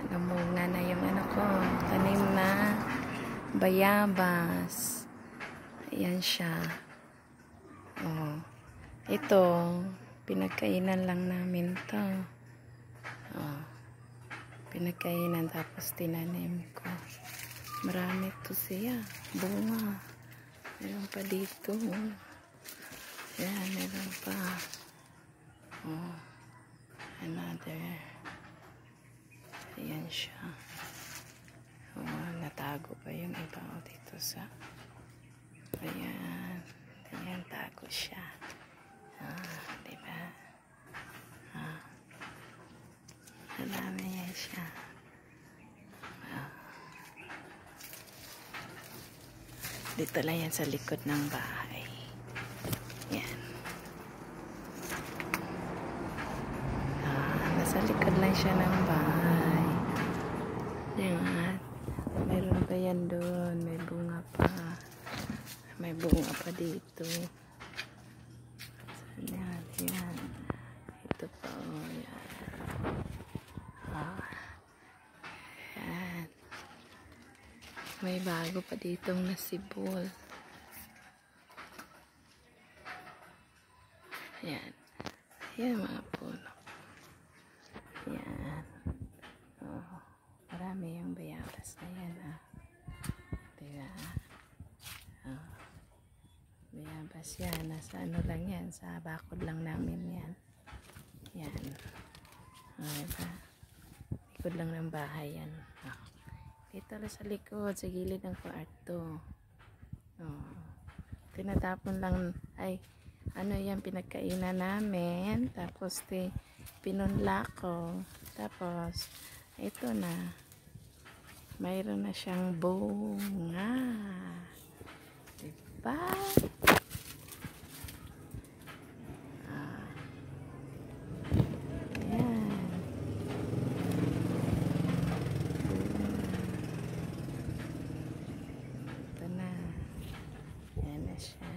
Namunga na yung ano ko, tanim na bayabas. Ayan siya. Oh. Ito, pinagkainan lang namin to. Oh. Pinagkainan tapos tinanim ko. Marami to siya. Bunga. Meron pa dito. Ayan, meron pa. Oh. Another. Ayan siya. Oh, natago pa yung iba dito sa. Ayan. Ayan, tago siya. Diba? Marami yan siya. Dito lang yan sa likod ng bahay. Yan. Nasa likod lang siya ng bahay. Yan. Mayroon pa yan doon. May bunga pa. May bunga pa dito. Yan. Yan. Ito pa. Oh, yan. Yan. May bago pa ditong nasibol. Yan. Yan mga puno. Yan. Oh, marami yung bayabas na yan. Diba? Oh, bayabas yan. Nasa ano lang yan. Sa bakod lang namin yan. Yan. Oh, diba? Likod lang ng bahay yan. Oh. Dito lang sa likod. Sa gilid ng kwarto. Oh. Tinatapon lang. Ay, ano yan, pinagkainan namin. Tapos, pinunla ko. Tapos, ito na. Mayroon na siyang bunga. Diba? Ayan. Ito na. Ayan na siya.